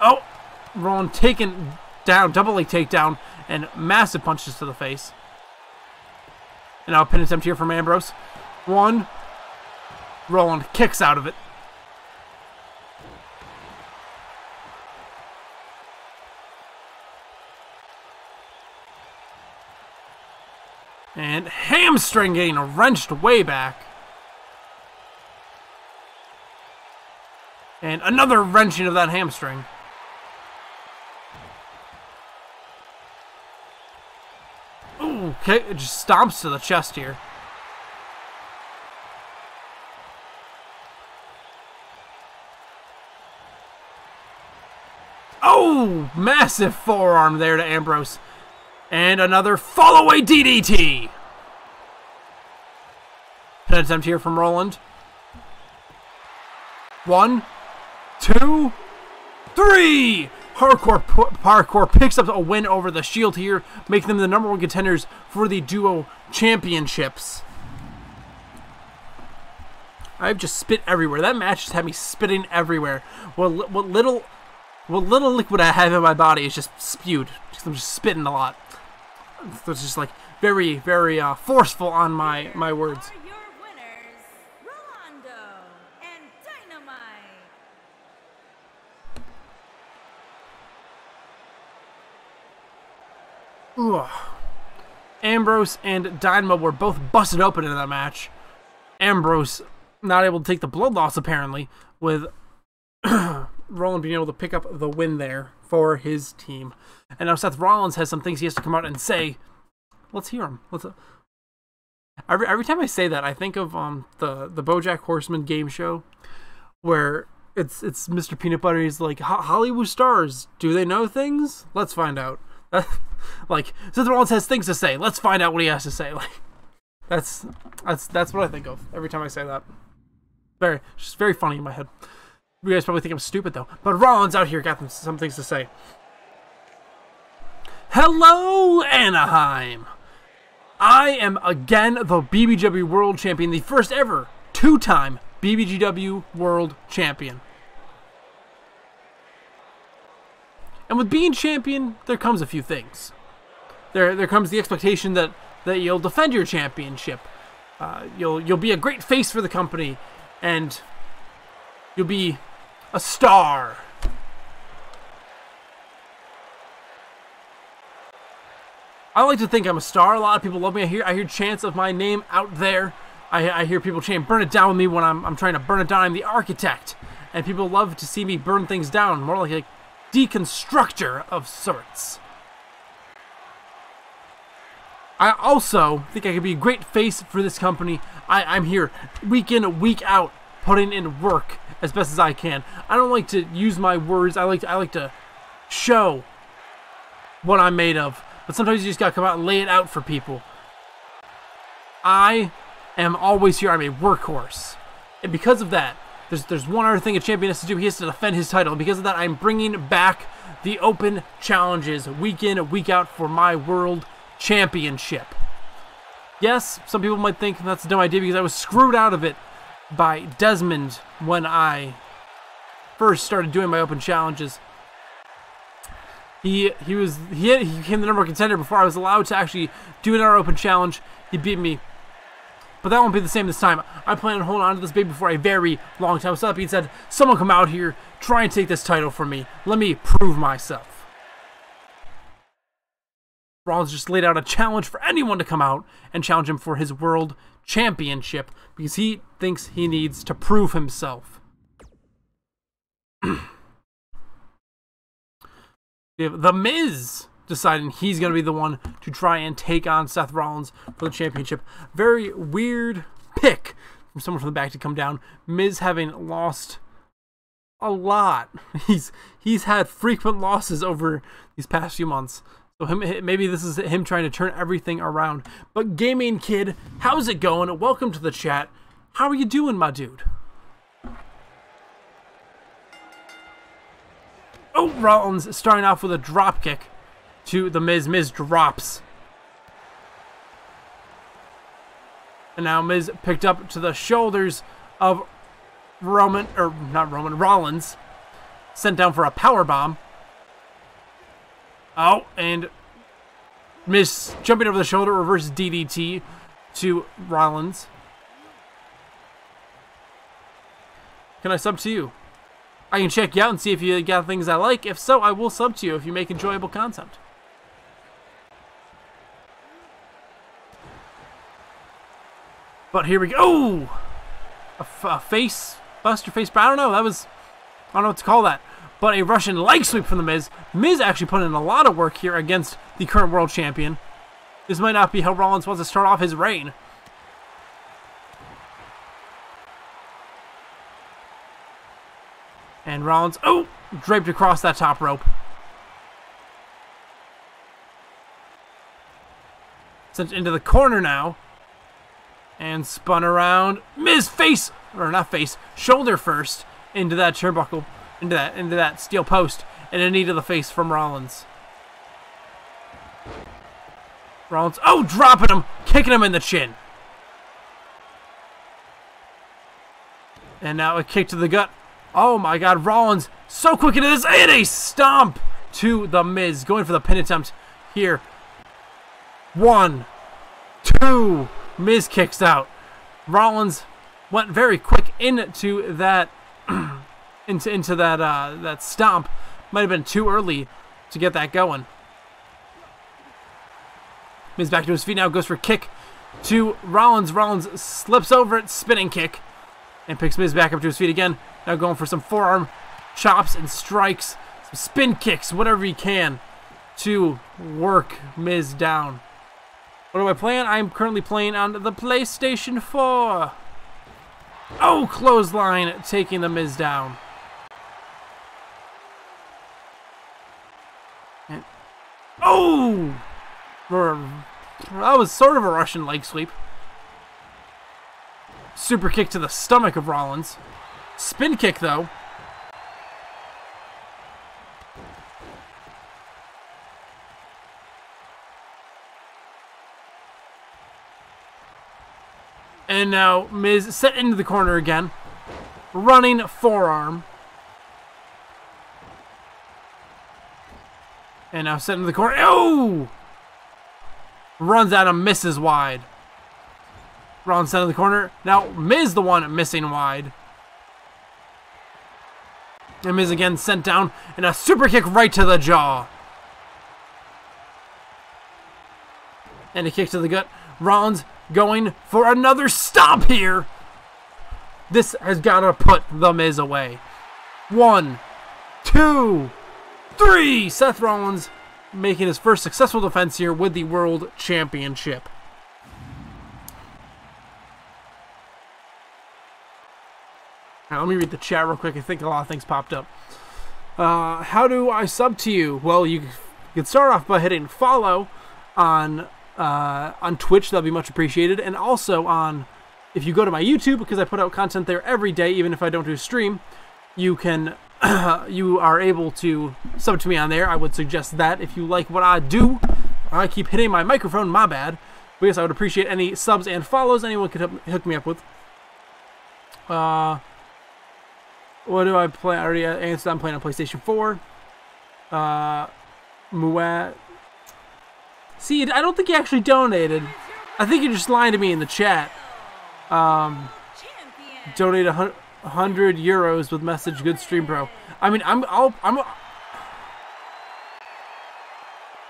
Oh. Roland taken down. Double leg takedown. And massive punches to the face. And now a pin attempt here from Ambrose. 1. Roland kicks out of it. And hamstring getting wrenched way back. And another wrenching of that hamstring. Ooh, okay, it just stomps to the chest here. Oh, massive forearm there to Ambrose. And another fall-away DDT. Pin attempt here from Roland. 1, 2, 3. Hardcore picks up a win over the Shield here, making them the #1 contenders for the Duo Championships. I've just spit everywhere. That match just had me spitting everywhere. What little liquid I have in my body is just spewed. I'm just spitting a lot. So it's just like very, very forceful on my words. Are your winners, Rolando and Dynamite. Ooh. Ambrose and Dynamo were both busted open in that match. Ambrose not able to take the blood loss, apparently, with Roland being able to pick up the win there for his team. And now Seth Rollins has some things he has to come out and say. Let's hear him. Every time I say that, I think of the BoJack Horseman game show, where it's Mr. Peanut Butter. He's like, Hollywood stars, do they know things? Let's find out. Like, Seth Rollins has things to say. Let's find out what he has to say. Like, that's what I think of every time I say that. Just very funny in my head. You guys probably think I'm stupid though, but Rollins out here got some things to say. Hello, Anaheim! I am again the BBGW World Champion, the first ever 2-time BBGW World Champion. And with being champion, there comes a few things. There comes the expectation that you'll defend your championship. You'll be a great face for the company, and you'll be a star. I like to think I'm a star. A lot of people love me. I hear chants of my name out there. I hear people chant, "Burn it down" with me when I'm trying to burn it down. I'm the architect, and people love to see me burn things down, more like a deconstructor of sorts. I also think I could be a great face for this company. I'm here week in, week out, putting in work as best as I can. I don't like to use my words. I like to show what I'm made of. But sometimes you just gotta come out and lay it out for people. I am always here. I'm a workhorse. And because of that, there's one other thing a champion has to do. He has to defend his title. And because of that, I'm bringing back the open challenges week in, week out for my world championship. Yes, some people might think that's a dumb idea because I was screwed out of it by Desmond when I first started doing my open challenges. He became the number one contender before I was allowed to actually do another open challenge. He beat me. But that won't be the same this time. I plan on holding on to this baby for a very long time. So that being said, someone come out here, try and take this title from me. Let me prove myself. Rollins just laid out a challenge for anyone to come out and challenge him for his world championship because he thinks he needs to prove himself. We have The Miz deciding he's going to be the one to try and take on Seth Rollins for the championship. Very weird pick from someone from the back to come down. Miz having lost a lot. He's had frequent losses over these past few months. So maybe this is him trying to turn everything around. But Gaming Kid, how's it going? Welcome to the chat. How are you doing, my dude? Oh, Rollins starting off with a drop kick to The Miz. Miz drops. And now Miz picked up to the shoulders of Rollins. Sent down for a powerbomb. Oh, and Miz jumping over the shoulder, reverse DDT to Rollins. Can I sub to you? I can check you out and see if you got things I like. If so, I will sub to you if you make enjoyable content. But here we go. Oh! A face buster, face, but I don't know. I don't know what to call that. But a Russian leg sweep from The Miz. Miz actually put in a lot of work here against the current world champion. This might not be how Rollins wants to start off his reign. And Rollins, oh, draped across that top rope. Sent into the corner now. And spun around. Miz face, or not face, shoulder first into that turnbuckle. Into that steel post, and a knee to the face from Rollins. Oh, dropping him, kicking him in the chin. And now a kick to the gut. Oh my God, Rollins so quick into this, and a stomp to The Miz, going for the pin attempt here. 1, 2, Miz kicks out. Rollins went very quick into that. Into that stomp. Might have been too early to get that going. Miz back to his feet now, goes for a kick to Rollins. Rollins slips over it, spinning kick, and picks Miz back up to his feet again. Now going for some forearm chops and strikes, some spin kicks, whatever he can to work Miz down. What do I play on? I'm currently playing on the PlayStation 4. Oh, clothesline taking The Miz down. Oh! That was sort of a Russian leg sweep. Super kick to the stomach of Rollins. Spin kick, though. And now Miz set into the corner again. running forearm. And now set into the corner. Oh! Runs out and misses wide. Rollins set in the corner. Now Miz the one missing wide. And Miz again sent down. And a super kick right to the jaw. And a kick to the gut. Rollins going for another stop here. This has got to put the Miz away. 1, 2, 3. Seth Rollins making his first successful defense here with the World Championship. Now, let me read the chat real quick. I think a lot of things popped up. How do I sub to you? Well, you can start off by hitting follow on Twitch. That'd be much appreciated. And also if you go to my YouTube, because I put out content there every day, even if I don't do a stream, you can you are able to sub to me on there. I would suggest that if you like what I do. I keep hitting my microphone, my bad. But yes, I would appreciate any subs and follows anyone could hook me up with. What do I play? I already answered. I'm playing on PlayStation 4. Muat. See, I don't think you actually donated. I think you're just lying to me in the chat. Donate 100 euros with message good stream, bro. I mean, I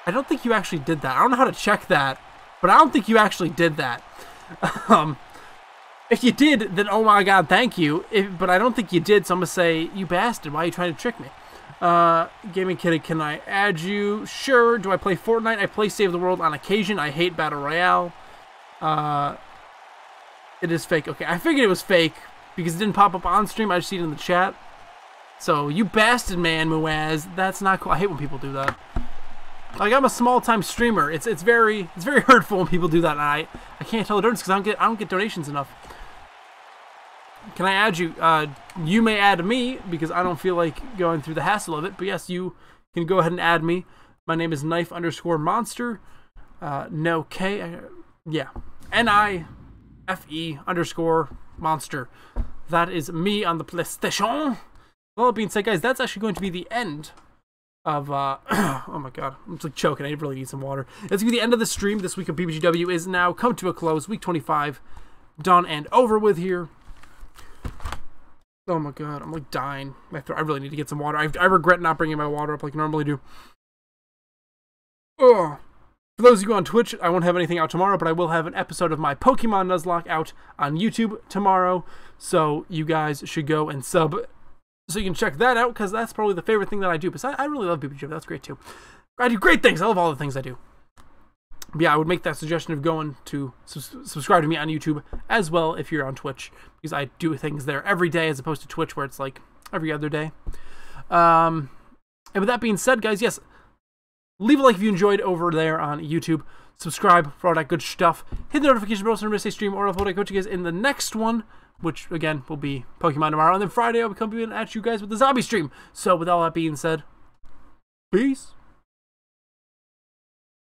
don't think you actually did that. I don't know how to check that, but I don't think you actually did that. If you did, then oh my god, thank you. But I don't think you did, so I'm gonna say, you bastard, why are you trying to trick me? Gaming Kitty, can I add you? Sure. Do I play Fortnite? I play Save the World on occasion. I hate Battle Royale. It is fake. Okay, I figured it was fake because it didn't pop up on stream. I just see it in the chat. So, you bastard, man, Muaz. That's not cool. I hate when people do that. Like, I'm a small-time streamer. It's very hurtful when people do that, and I can't tell the difference because I don't get donations enough. Can I add you? You may add me because I don't feel like going through the hassle of it. But yes, you can go ahead and add me. My name is knife_monster. No K. Yeah. NIFE_monster. That is me on the PlayStation. Well, that being said, guys, that's actually going to be the end of oh my god, I'm just like choking. I really need some water. That's gonna be the end of the stream. This week of BBGW is now come to a close. Week 25 done and over with here. Oh my god, I'm like dying. My throat. I really need to get some water. I regret not bringing my water up like I normally do. Ugh. For those of you on Twitch, I won't have anything out tomorrow, but I will have an episode of my Pokemon Nuzlocke out on YouTube tomorrow. So you guys should go and sub so you can check that out, because that's probably the favorite thing that I do. Besides, I really love BBGW. That's great too. I do great things. I love all the things I do. But yeah, I would make that suggestion of going to subscribe to me on YouTube as well if you're on Twitch, because I do things there every day as opposed to Twitch where it's like every other day. And with that being said, guys, yes, leave a like if you enjoyed over there on YouTube. Subscribe for all that good stuff. Hit the notification bell so you never miss a stream, or I'll coach you guys in the next one, which again will be Pokemon tomorrow. And then Friday I'll be coming at you guys with the zombie stream. So with all that being said, peace.